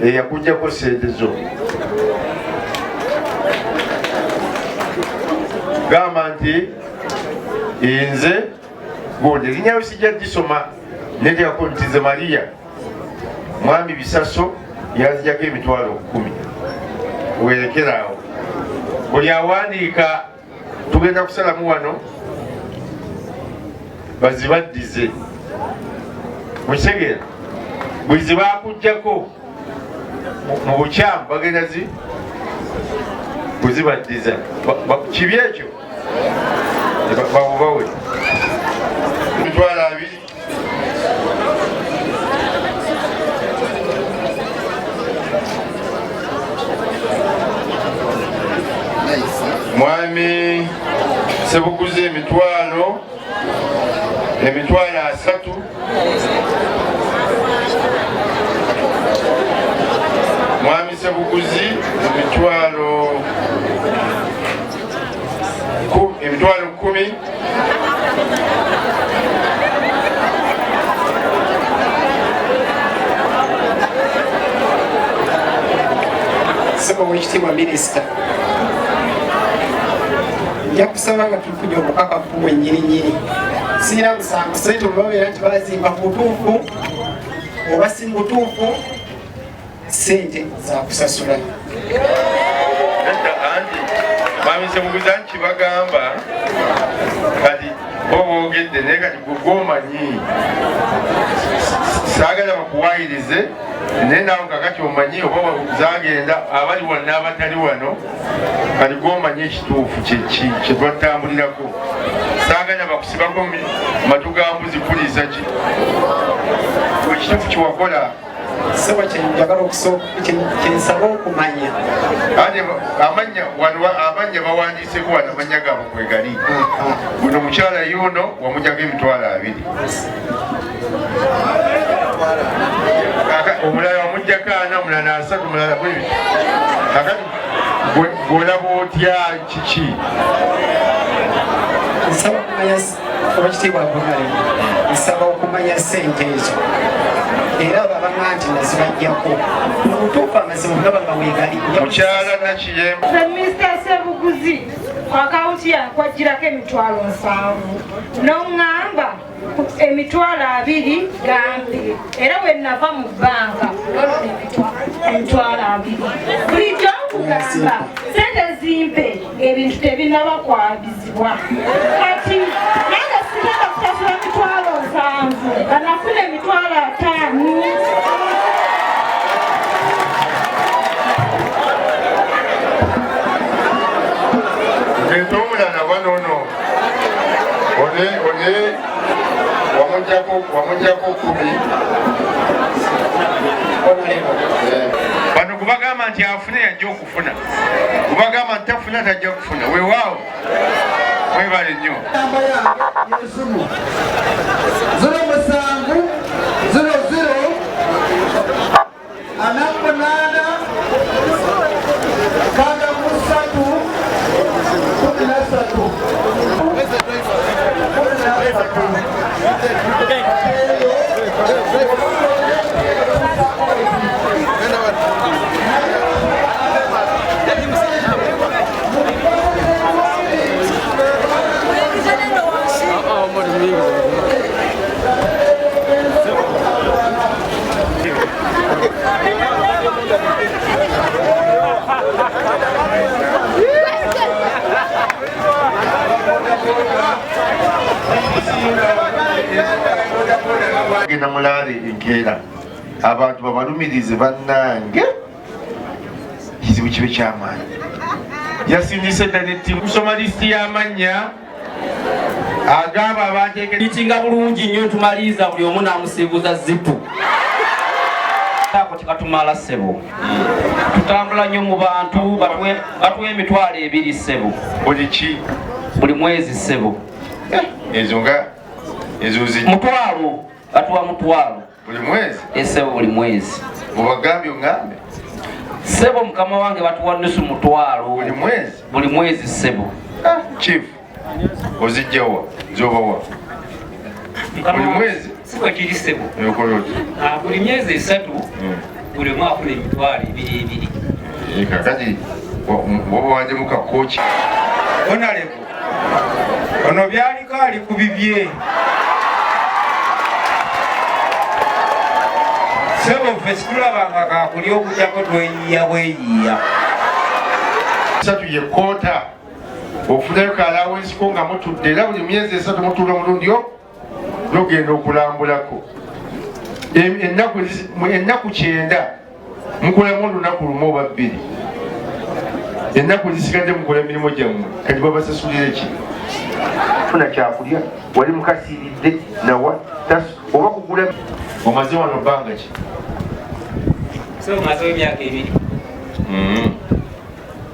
eyakujjako sente zo gamba nti nze gundi erinnya sijja gisoma netyako nti ze Maria mwami Bisaso yanzijako emitwalo 10 werekeraawo buli awandiika tugenda kusalamu wano bazibaddize mukitegeera buli zibakujjako mu bukyamu bagenda kuzibaddiza kibi ekyo bawe emitwalo 2 mwami Sebuguzi emitwalo 3 mwami Sebuguzi emitwalo 10 Sema Mheshimiwa Minisita, yakusaba nga tukuja omukaka kuwe nyirinyiri sina musango sente babeera nti bazimba butuufu oba si butuufu sente zakusasula anti mwami Sebuguzi kibagamba kati boogedde naye kati gwomanyi saagala bakuwayirize naye naawe kakati omanyi oba zagenda abali wano n'abatali wano kati gwomanyi ekituufu kyetwatambulirako saagala bakusibako matu ga mbuzi kuliisa ki ekituufu kyewakola saba kyenjagala kyensaba okumanya amanya bawandiiseko wano amanya gaabwe kwegali guno mukyala yuno wamujjaga emitwalo 2 omulala wamujjako 4 omulala 3 omulala 2 kakati gwolaba otya kiki nsaba okumanya obakitiibwa Bugale nsaba okumanya sente ezo era babanga nti nazibajjako mubutuufu amazima gaba nga weegali mukyala Nakiyemba Mr. Sebuguzi akawunti yankwajjirako emitwalo 7 n'oŋŋamba emitwalo 2 gampe era bwe nava mu bbanka emitwalo 2 bulijjo nkugamba sente zimpe ebintu tebinaba kwabizibwa kati nange sigenda kusasula emitwalo 7 nga nafuna emitwalo 5 ngento omulala wanono one wamujjako 10 bano kubagamba nti afune yajja okufuna kubagamba nti tafuna tajja kufuna weewaawo mwebale nnyo namba yange yesumu 07 00 48 kaga musatu 17 genda mulaale enkeera abantu babalumirize bannange kizibu kibe kyamaanyi yasindise dda nettiimu kusoma lisiti y'amannya agamba abateekeitinga bulungi nnyo tumaliza buli omu n'amusiibuza zipu ako tikatumala ssebo tutambula nnyo mu bantu batuwa emitwalo 2 ssebo buli mwezi ssebo ezo nga mutwalo batuwa mutwalo buli mwezi essebo buli mwezi obagambye ongambe ssebo mukama wange batuwa nusu mutwalo buli mwezi ssebo chief ozijjawa zobawa buli mwezi sikwe kiri ssebo yokoloti buli myezi 3 buli omu afuna emitwalo 2 kakati woba wanje mukakoki Honorable ono byaliko ali ku bibye sebo ffe situlabanga kakuli okujjako tweyiya bweyiya 3 ye koota ofunayo kalawensiko nga mutudde era buli myezi 3 mutuula mulundi nogenda okulambulako ennaku 9 mukolamu olunaku lumu oba 2 ennaku zisigadde mukola emirimu gyammwe kati babasasulire ki funa kyakulya wali mukasiiridde nawa oba kugula omaze wano bbanga ki omazewo emyaka 2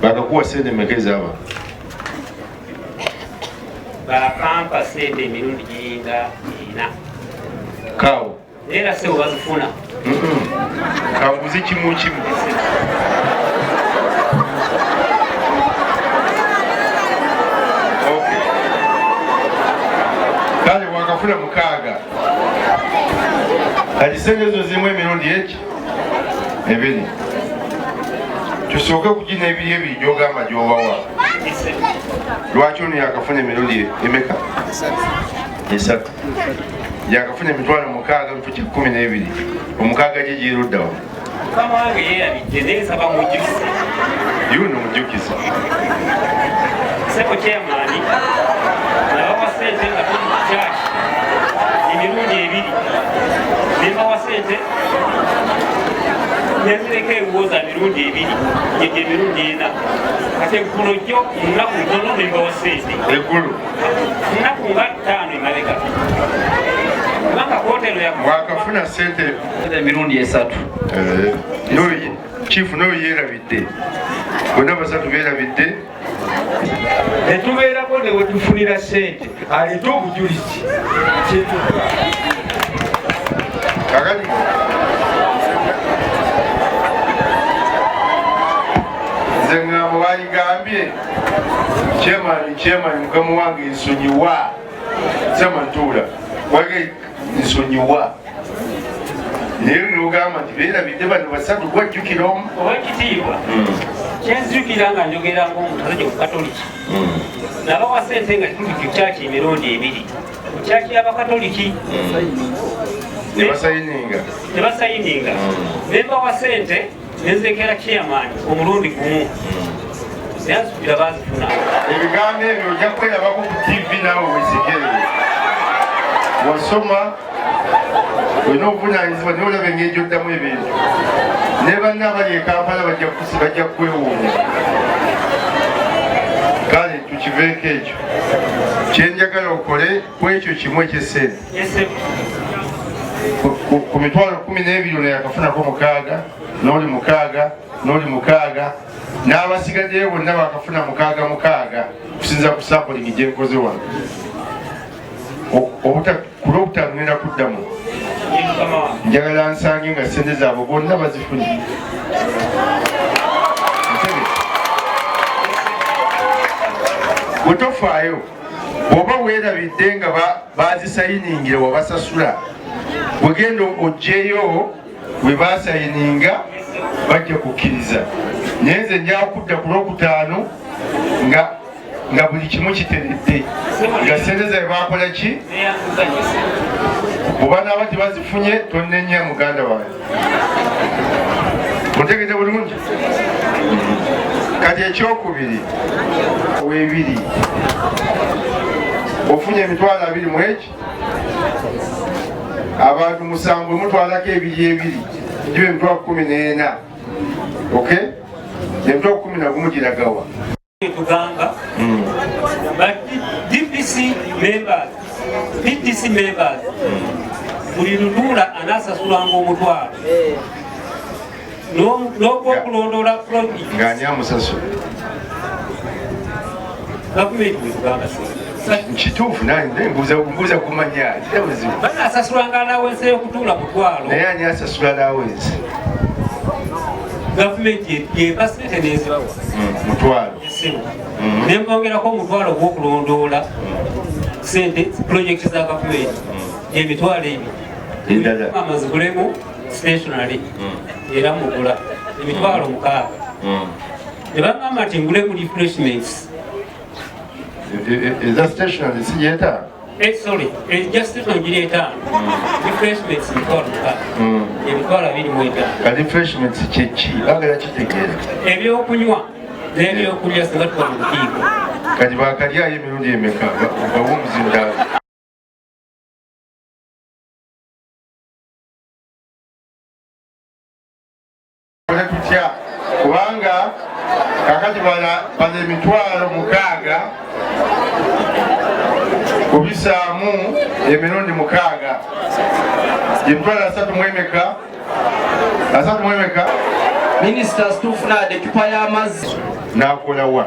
bagakuwa sente mekeza aba bakampa sente emirundi giringa 4 kaawo era sebo bazifuna kanguzi kimu kale wakafuna 6 kati sente ezo zimu emirundi eki 2 tusooke kugina 2 gyogamba gyobawa lwaki ono yakafuna emirundi emeka 3 yakafuna emitwalo 6 mituki 12 omukaaga gye giruddawo mukama wange yeerabidde neesaba mujjukise yuno mujjukise sebo kyemaani nabawa sente nga tuli mukyaki emirundi 2 nembawa sente nenzireko ebiwooza mirundi 2 yegye emirundi 4 kati eggulo jjo munaku ntono nembawa sente eggulu munaku nga 5 emabega mwakafuna sente emirundi 3 chifu noyo yeerabidde bonna basatu beerabidde netubeerako ne wetufunira sente aleete obujulizi kakati nze ngamba bayigambye kyemani mukama wange nsonyiwa semantuula wage nsonyiwa naye nogamba nti beerabidde bano basatu gwajjukira omu owekitiibwa kyenzijukira nga njogera ngaomusajja omukatoliki nabawa sente nga tuli ku kyaki emirundi 2 ku kyaki y'abakatoliki tebasayininga nembawa sente nenzekera chairman omulundi gumu yazukira bazifuna ebigambo ebyo ojja kwerabako ku tv naawe wesigere wasoma olina obuvunanyizibwa naye olaba engeri gyoddamu ebintu ne banna abali ekampala bajja kwewuunya kale tukiveeko ekyo kyenjagala okole ku ekyo kimu ekyesente ku mitwalo 12 ono yakafunako 6 n'oli 6 n'oli 6 n'abasigaddeyo bonna bakafuna 6 kusinza ku sampling gyenkoze wano ku lwokutaano ngenda kuddamu njagala nsange nga sente zaabwe bonna bazifunye bwetofaayo bw'oba weerabidde nga bazisayiningire wabasasula bwegenda ogyeyo bwe basayininga bajja kukkiriza naye nze njakudda ku lwokutaano nga buli kimu kiteredde nga sente zabe bakola ki bwe banaaba tebazifunye tonnenya muganda wange ontegedde bulungi kati ekyokubiri weebiri ofunye emitwalo 2 mu eki abantu 7 mutwalako 2 giba emitwalo 14 ok emitwalo 11 giragawa tugamba DPC members PTC members buli lutuula anaasasulanga omutwalo n'ogwokulondoola project ng'ani amusasula gavumenti bwetugamba kituufu nange mbuuza kumanya kirabuzibu banaasasulanga alawensi y'okutuula mutwalo naye ani asasula alawensi gavumenti yeba sente nezibawa mutwalo nembongerako omutwalo ogwokulondoola sente projekiti za gavumenti emitwalo 2 amazigulemu stationary era mugula emitwalo 6 ne bagamba nti ngulemu refreshments eza stationary sigyeta sorry just giri 5 refreshments emitwalo 6 emitwalo 25 ka refreshments kyeki bagala kitegeera ebyokunywa n'ebyokulya singa tuba mu lukiiko kati bakalyayo emirundi emeka bawumuzindaala tutya kubanga kakati bana emitwalo 6 kubisaamu emirundi 6 emitwalo 3 mwemeka 3 mwemeka Ministers tufunadde ecupa y'amazzi nakola wa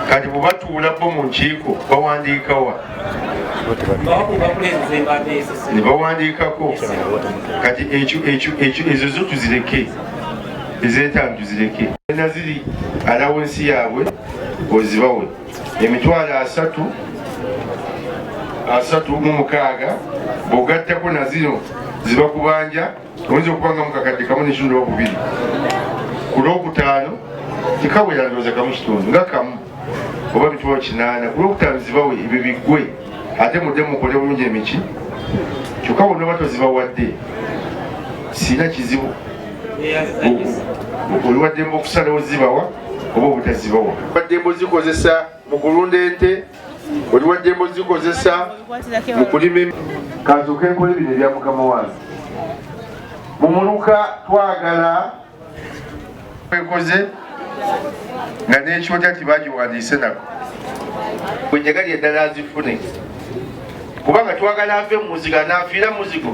kati bwebatuula bo mu nkiiko bawandiika wa ne bawandiikako kati ezo zo tuzireke ez'etaano tuzireke ena ziri alawensi yaabwe ozibawe emitwalo 36 bw'ogattako na zino ziba kubanja oyinza okubanga mukakadde kamu n'ekitundu oba 2 ku lwokutaano tikabwera ndowooza kamu kitundu nga kamu oba mitwalo 8 ku lwokutaano zibawe ebyo biggwe ate mudde mukole bulungi emiki kyokka bonna oba tozibawadde sina kizibu oliwaddemba okusalawo zibawa oba obutazibawa oliwaddemba ozikozesa mu kulunda ente oliwaddemba ozikozesa mu kulima kanzuka enkola ebino ebya mukama wange mumuluka twagala ekoze nga n'ekyota tibagiwandiise nako bwenjagalya eddala azifune kubanga twagala ave muzigo anaafiira muzigo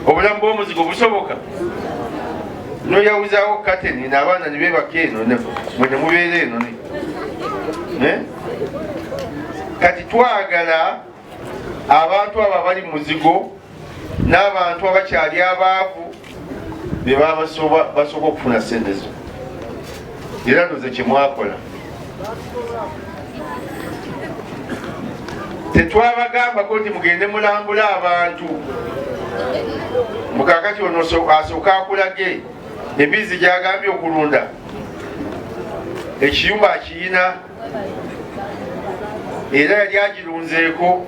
obulamu bw'omuzigo busoboka noyawuzaawo kateni n'abaana ne beebaka eno mwe ne mubeera eno kati twagala abantu abo abali muzigo n'abantu abakyali abaavu be baba basooka okufuna sente zo era ndoze kyemwakola tetwabagambako nti mugende mulambula abantu mukakati ono asooka akulage embizi gyagambye okulunda ekiyumba akiyina era yali agirunzeeko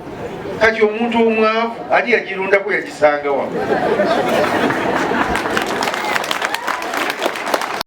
kati omuntu omwavu ali yagirundako yagisanga wa